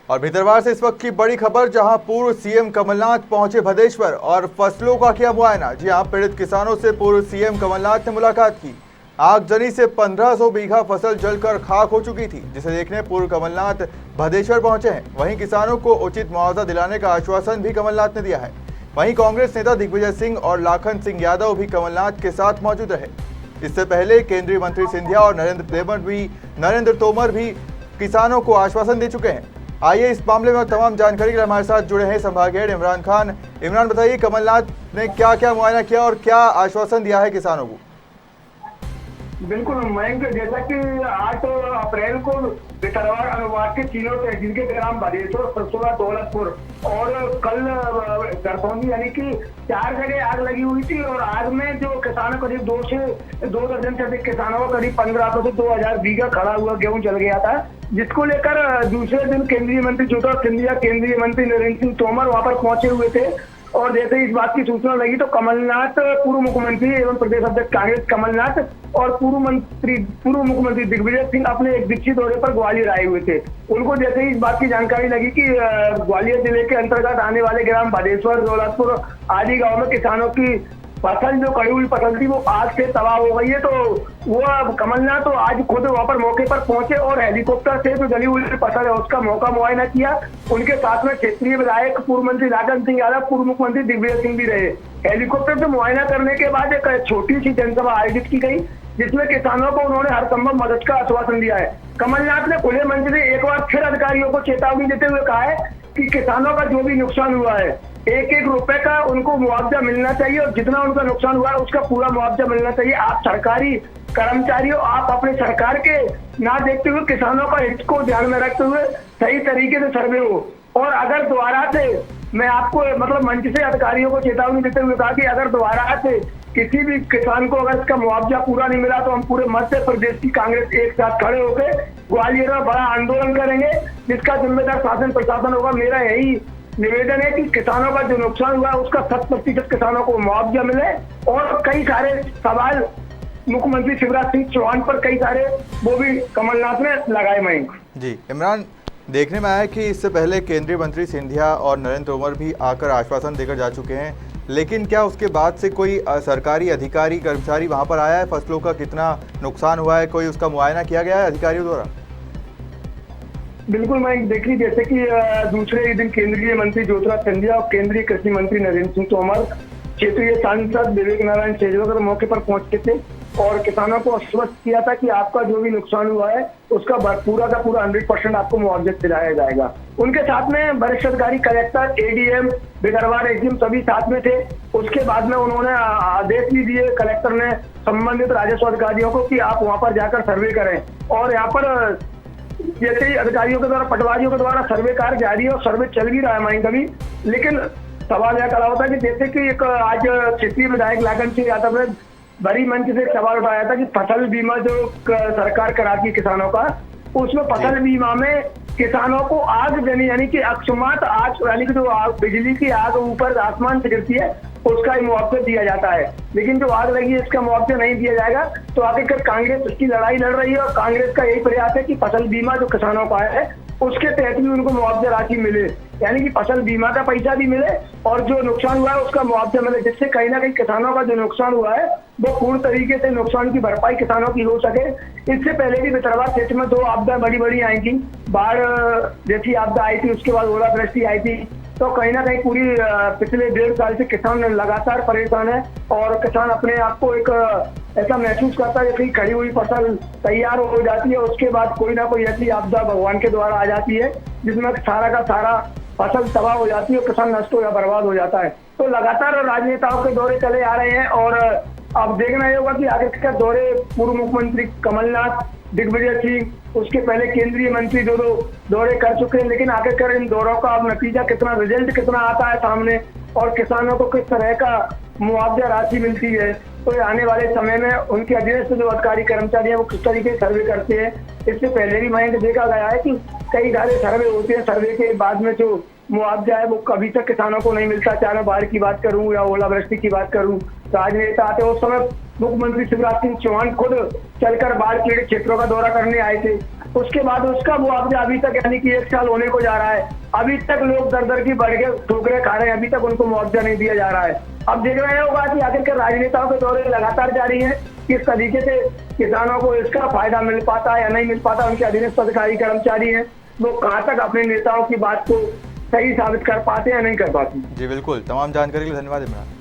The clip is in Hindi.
और भितरवार से इस वक्त की बड़ी खबर, जहां पूर्व सीएम कमलनाथ पहुंचे भदेश्वर और फसलों का किया मुआयना। जी हां, पीड़ित किसानों से पूर्व सीएम कमलनाथ ने मुलाकात की। आगजनी से 1500 बीघा फसल जलकर खाक हो चुकी थी, जिसे देखने पूर्व कमलनाथ भदेश्वर पहुंचे हैं। वहीं किसानों को उचित मुआवजा दिलाने का आश्वासन भी कमलनाथ ने दिया है। वहीं कांग्रेस नेता दिग्विजय सिंह और लाखन सिंह यादव भी कमलनाथ के साथ मौजूद रहे। इससे पहले केंद्रीय मंत्री सिंधिया और नरेंद्र तोमर भी किसानों को आश्वासन दे चुके हैं। आइए इस मामले में तमाम जानकारी के लिए हमारे साथ जुड़े हैं संभागीय हेड इमरान खान। इमरान, बताइए कमलनाथ ने क्या क्या मुआयना किया और क्या आश्वासन दिया है किसानों को? बिल्कुल मयंक, जैसा कि 8 अप्रैल को भितरवार अनुवाद के तीनों तहसील के ग्राम भदेश्वर, परसोला, दौलतपुर और कल गरसौंदी यानी कि 4 जगह आग लगी हुई थी। और आग में जो किसानों करीब 2 दर्जन से अधिक किसानों को करीब 1500 से 2000 बीघा खड़ा हुआ गेहूं जल गया था, जिसको लेकर दूसरे दिन केंद्रीय मंत्री ज्योतिरादित्य सिंधिया, केंद्रीय मंत्री नरेंद्र सिंह तोमर वहां पर पहुंचे हुए थे। और जैसे ही इस बात की सूचना लगी तो कमलनाथ, पूर्व मुख्यमंत्री एवं प्रदेश अध्यक्ष कांग्रेस कमलनाथ और पूर्व मुख्यमंत्री दिग्विजय सिंह अपने एक दिवसीय दौरे पर ग्वालियर आए हुए थे। उनको जैसे ही इस बात की जानकारी लगी कि ग्वालियर जिले के अंतर्गत आने वाले ग्राम भदेश्वर, दौलतपुर आदि गाँव में किसानों की फसल जो कड़ी हुई फसल थी वो आग से तबाह हो गई है, तो वो कमलनाथ तो आज खुद वहां पर मौके पर पहुंचे और हेलीकॉप्टर से जो जली हुई फसल है उसका मौका मुआयना किया। उनके साथ में क्षेत्रीय विधायक पूर्व मंत्री लाखन सिंह यादव, पूर्व मुख्यमंत्री दिग्विजय सिंह भी रहे। हेलीकॉप्टर से मुआयना करने के बाद एक छोटी सी जनसभा आयोजित की गई, जिसमें किसानों को उन्होंने हर संभव मदद का आश्वासन दिया है। कमलनाथ ने खुले मंच से एक बार फिर अधिकारियों को चेतावनी देते हुए कहा है कि किसानों का जो भी नुकसान हुआ है, एक एक रुपए का उनको मुआवजा मिलना चाहिए और जितना उनका नुकसान हुआ है उसका पूरा मुआवजा मिलना चाहिए। आप सरकारी कर्मचारी हो, आप अपने सरकार के ना देखते हुए किसानों का हित को ध्यान में रखते हुए सही तरीके से सर्वे हो। और अगर दोबारा से मैं आपको मंच से अधिकारियों को चेतावनी देते हुए कहा कि अगर दोबारा से किसी भी किसान को अगर इसका मुआवजा पूरा नहीं मिला तो हम पूरे मध्य प्रदेश की कांग्रेस एक साथ खड़े होकर ग्वालियर में बड़ा आंदोलन करेंगे, जिसका जिम्मेदार शासन प्रशासन होगा। मेरा यही निवेदन है कि किसानों का जो नुकसान हुआ है उसका 100% किसानों को मुआवजा मिले। और कई सारे सवाल मुख्यमंत्री शिवराज सिंह चौहान पर कई सारे वो भी कमलनाथ ने लगाए। मयंक जी, इमरान, देखने में आया कि इससे पहले केंद्रीय मंत्री सिंधिया और नरेंद्र तोमर भी आकर आश्वासन देकर जा चुके हैं, लेकिन क्या उसके बाद से कोई सरकारी अधिकारी कर्मचारी वहां पर आया है? फसलों का कितना नुकसान हुआ है, कोई उसका मुआयना किया गया है अधिकारियों द्वारा? बिल्कुल मैं देखिए, जैसे कि दूसरे ही दिन केंद्रीय मंत्री ज्योतिरादित्य सिंधिया और केंद्रीय कृषि मंत्री नरेंद्र सिंह तोमर, क्षेत्रीय सांसद विवेक नारायण शेजवलकर मौके पर पहुंचे थे और किसानों को आश्वस्त किया था कि आपका जो भी नुकसान हुआ है उसका पूरा का पूरा 100% आपको मुआवजा दिलाया जाएगा। उनके साथ में वरिष्ठ अधिकारी, कलेक्टर, एडीएम, भितरवार एसडीएम सभी साथ में थे। उसके बाद में उन्होंने आदेश भी दिए कलेक्टर ने संबंधित राजस्व अधिकारियों को कि आप वहां पर जाकर सर्वे करें। और यहाँ पर जैसे ही अधिकारियों के द्वारा, पटवारियों के द्वारा सर्वे कार्य जारी है और सर्वे चल भी रहा है माइन कभी, लेकिन सवाल यह खड़ा होता है कि जैसे कि एक आज क्षेत्रीय विधायक लाखन सिंह यादव ने बड़ी मंच से एक सवाल उठाया था कि फसल बीमा जो सरकार कराती है किसानों का, उसमें फसल बीमा में किसानों को आग देनी यानी कि अकस्मात आग यानी कि जो बिजली की आग ऊपर आसमान से गिरती है उसका ही मुआवजा दिया जाता है, लेकिन जो आग लगी है इसका मुआवजा नहीं दिया जाएगा। तो आखिरकार कांग्रेस उसकी लड़ाई लड़ रही है और कांग्रेस का यही प्रयास है कि फसल बीमा जो किसानों का है उसके तहत भी उनको मुआवजा राशि मिले, यानी कि फसल बीमा का पैसा भी मिले और जो नुकसान हुआ है उसका मुआवजा मिले, जिससे कहीं ना कहीं किसानों का जो नुकसान हुआ है वो पूर्ण तरीके से नुकसान की भरपाई किसानों की हो सके। इससे पहले भी भितरवार क्षेत्र में 2 आपदा बड़ी आई थी, बाढ़ जैसी आपदा आई थी, उसके बाद ओलावृष्टि आई थी। तो कहीं ना कहीं पूरी पिछले 1.5 साल से किसान लगातार परेशान है और किसान अपने आप को एक ऐसा महसूस करता है कि खड़ी हुई फसल तैयार हो जाती है, उसके बाद कोई ना कोई ऐसी आपदा भगवान के द्वारा आ जाती है जिसमें सारा का सारा फसल तबाह हो जाती है और किसान नष्ट हो या बर्बाद हो जाता है। तो लगातार राजनेताओं के दौरे चले आ रहे हैं और अब देखना ये होगा कि आगे का दौरे पूर्व मुख्यमंत्री कमलनाथ, दिग्विजय सिंह, उसके पहले केंद्रीय मंत्री जो दौरे कर चुके हैं, लेकिन आखिरकार इन दौरों का अब नतीजा कितना, रिजल्ट कितना आता है सामने और किसानों को किस तरह का मुआवजा राशि मिलती है, तो आने वाले समय में उनके अधीनस्थ जो अधिकारी कर्मचारी हैं वो किस तरीके से सर्वे करते हैं। इससे पहले भी मैंने देखा गया है कि कई सारे सर्वे होते हैं, सर्वे के बाद में जो मुआवजा है वो कभी तक किसानों को नहीं मिलता। चाहे मैं बाढ़ की बात करूं या ओलावृष्टि की बात करूं, राजनेता आते उस समय मुख्यमंत्री शिवराज सिंह चौहान खुद चलकर बाढ़ पीड़ित क्षेत्रों का दौरा करने आए थे, उसके बाद उसका मुआवजा अभी तक यानी कि 1 साल होने को जा रहा है, अभी तक लोग दर दर की बढ़ के ठोकरें खा रहे हैं, अभी तक उनको मुआवजा नहीं दिया जा रहा है। अब देख रहे होगा कि आखिरकार राजनेताओं के दौरे लगातार जारी हैं, किस तरीके से किसानों को इसका फायदा मिल पाता है या नहीं मिल पाता। उनके अधीनस्थ अधिकारी कर्मचारी हैं, वो कहाँ तक अपने नेताओं की बात को सही साबित कर पाते हैं या नहीं कर पाते। जी बिल्कुल, तमाम जानकारी के लिए धन्यवाद इमरान।